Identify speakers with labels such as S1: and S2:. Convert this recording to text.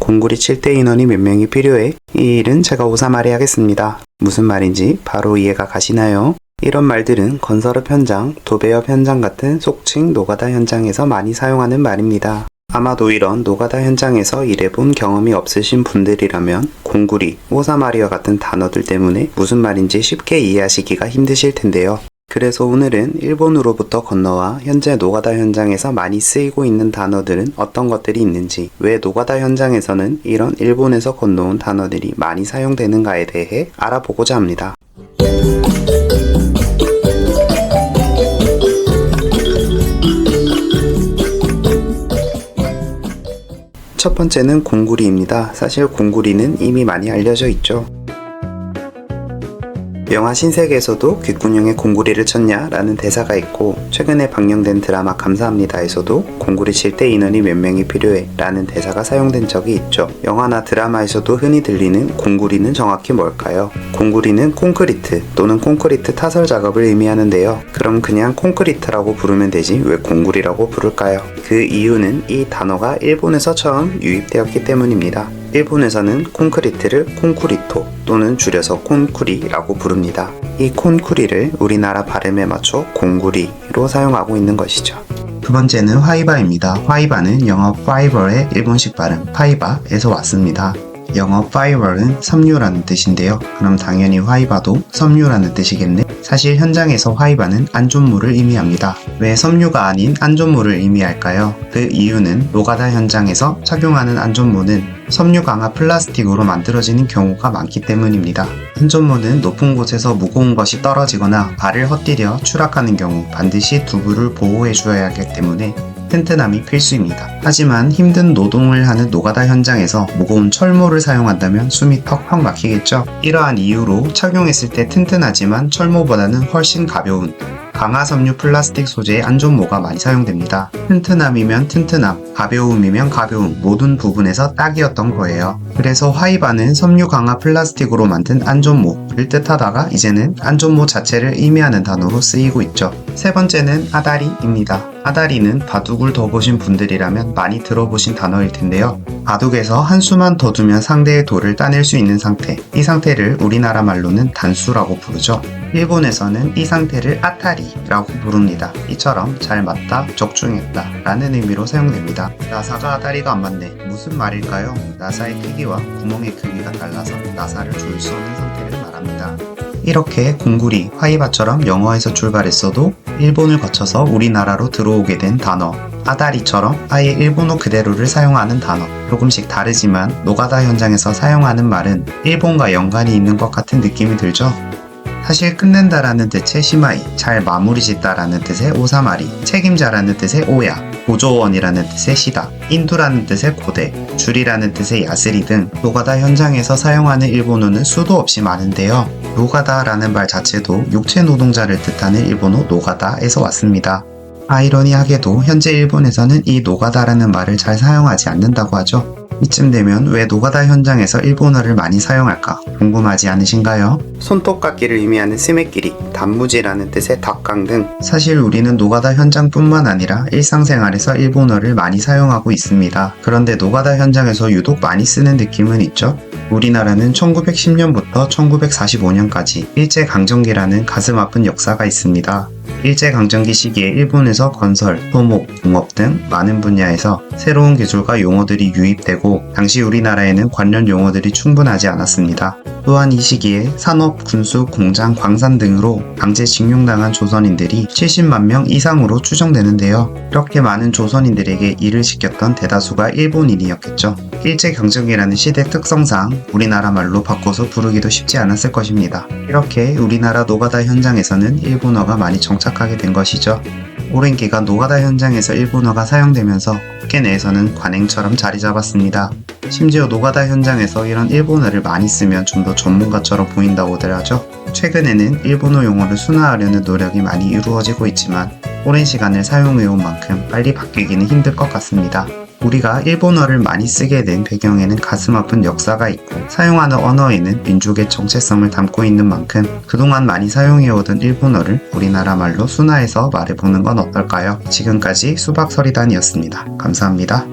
S1: 공구리 칠 때 인원이 몇 명이 필요해? 이 일은 제가 오사마리 하겠습니다. 무슨 말인지 바로 이해가 가시나요? 이런 말들은 건설업 현장, 도배업 현장 같은 속칭 노가다 현장에서 많이 사용하는 말입니다. 아마도 이런 노가다 현장에서 일해본 경험이 없으신 분들이라면 공구리, 오사마리와 같은 단어들 때문에 무슨 말인지 쉽게 이해하시기가 힘드실 텐데요. 그래서 오늘은 일본으로부터 건너와 현재 노가다 현장에서 많이 쓰이고 있는 단어들은 어떤 것들이 있는지, 왜 노가다 현장에서는 이런 일본에서 건너온 단어들이 많이 사용되는가에 대해 알아보고자 합니다. 첫 번째는 공구리입니다. 사실 공구리는 이미 많이 알려져 있죠. 영화 신세계에서도 귓구녕에 공구리를 쳤냐? 라는 대사가 있고, 최근에 방영된 드라마 감사합니다에서도 공구리 칠 때 인원이 몇 명이 필요해? 라는 대사가 사용된 적이 있죠. 영화나 드라마에서도 흔히 들리는 공구리는 정확히 뭘까요? 공구리는 콘크리트 또는 콘크리트 타설 작업을 의미하는데요. 그럼 그냥 콘크리트라고 부르면 되지 왜 공구리라고 부를까요? 그 이유는 이 단어가 일본에서 처음 유입되었기 때문입니다. 일본에서는 콘크리트를 콘쿠리토 또는 줄여서 콘쿠리라고 부릅니다. 이 콘쿠리를 우리나라 발음에 맞춰 공구리로 사용하고 있는 것이죠. 두 번째는 화이바입니다. 화이바는 영어 파이버의 일본식 발음 파이바에서 왔습니다. 영어 파이버는 섬유라는 뜻인데요. 그럼 당연히 화이바도 섬유라는 뜻이겠네? 사실 현장에서 화이바는 안전모를 의미합니다. 왜 섬유가 아닌 안전모를 의미할까요? 그 이유는 노가다 현장에서 착용하는 안전모는 섬유 강화 플라스틱으로 만들어지는 경우가 많기 때문입니다. 안전모는 높은 곳에서 무거운 것이 떨어지거나 발을 헛디뎌 추락하는 경우 반드시 두부를 보호해 주어야 하기 때문에 튼튼함이 필수입니다. 하지만 힘든 노동을 하는 노가다 현장에서 무거운 철모를 사용한다면 숨이 턱턱 막히겠죠. 이러한 이유로 착용했을 때 튼튼하지만 철모보다는 훨씬 가벼운 강화섬유 플라스틱 소재의 안전모가 많이 사용됩니다. 튼튼함이면 튼튼함, 가벼움이면 가벼움 모든 부분에서 딱이었던 거예요. 그래서 화이바는 섬유 강화 플라스틱으로 만든 안전모를 뜻하다가 이제는 안전모 자체를 의미하는 단어로 쓰이고 있죠. 세 번째는 아다리입니다. 아다리는 바둑을 더 보신 분들이라면 많이 들어보신 단어일 텐데요. 바둑에서 한 수만 더 두면 상대의 돌을 따낼 수 있는 상태, 이 상태를 우리나라 말로는 단수라고 부르죠. 일본에서는 이 상태를 아타리라고 부릅니다. 이처럼 잘 맞다, 적중했다 라는 의미로 사용됩니다. 나사가 아다리가 안 맞네. 무슨 말일까요? 나사의 크기와 구멍의 크기가 달라서 나사를 조일 수 없는 상태를 말합니다. 이렇게 공구리, 화이바처럼 영어에서 출발했어도 일본을 거쳐서 우리나라로 들어오게 된 단어 아다리처럼 아예 일본어 그대로를 사용하는 단어, 조금씩 다르지만 노가다 현장에서 사용하는 말은 일본과 연관이 있는 것 같은 느낌이 들죠? 사실 끝낸다라는 뜻의 시마이, 잘 마무리 짓다라는 뜻의 오사마리, 책임자라는 뜻의 오야, 보조원이라는 뜻의 시다, 인두라는 뜻의 고대, 줄이라는 뜻의 야스리 등 노가다 현장에서 사용하는 일본어는 수도 없이 많은데요. 노가다라는 말 자체도 육체 노동자를 뜻하는 일본어 노가다에서 왔습니다. 아이러니하게도 현재 일본에서는 이 노가다라는 말을 잘 사용하지 않는다고 하죠. 이쯤 되면 왜 노가다 현장에서 일본어를 많이 사용할까 궁금하지 않으신가요? 손톱깎이를 의미하는 스메끼리, 단무지라는 뜻의 닭강 등 사실 우리는 노가다 현장뿐만 아니라 일상생활에서 일본어를 많이 사용하고 있습니다. 그런데 노가다 현장에서 유독 많이 쓰는 느낌은 있죠? 우리나라는 1910년부터 1945년까지 일제강점기라는 가슴 아픈 역사가 있습니다. 일제강점기 시기에 일본에서 건설, 토목, 농업 등 많은 분야에서 새로운 기술과 용어들이 유입되고 당시 우리나라에는 관련 용어들이 충분하지 않았습니다. 또한 이 시기에 산업, 군수, 공장, 광산 등으로 강제 징용당한 조선인들이 70만 명 이상으로 추정되는데요. 이렇게 많은 조선인들에게 일을 시켰던 대다수가 일본인이었겠죠. 일제강점기라는 시대 특성상 우리나라 말로 바꿔서 부르기도 쉽지 않았을 것입니다. 이렇게 우리나라 노가다 현장에서는 일본어가 많이 정착하게 된 것이죠. 오랜 기간 노가다 현장에서 일본어가 사용되면서 업계 내에서는 관행처럼 자리 잡았습니다. 심지어 노가다 현장에서 이런 일본어를 많이 쓰면 좀 더 전문가처럼 보인다고들 하죠. 최근에는 일본어 용어를 순화하려는 노력이 많이 이루어지고 있지만 오랜 시간을 사용해온 만큼 빨리 바뀌기는 힘들 것 같습니다. 우리가 일본어를 많이 쓰게 된 배경에는 가슴 아픈 역사가 있고 사용하는 언어에는 민족의 정체성을 담고 있는 만큼 그동안 많이 사용해오던 일본어를 우리나라 말로 순화해서 말해보는 건 어떨까요? 지금까지 수박서리단이었습니다. 감사합니다.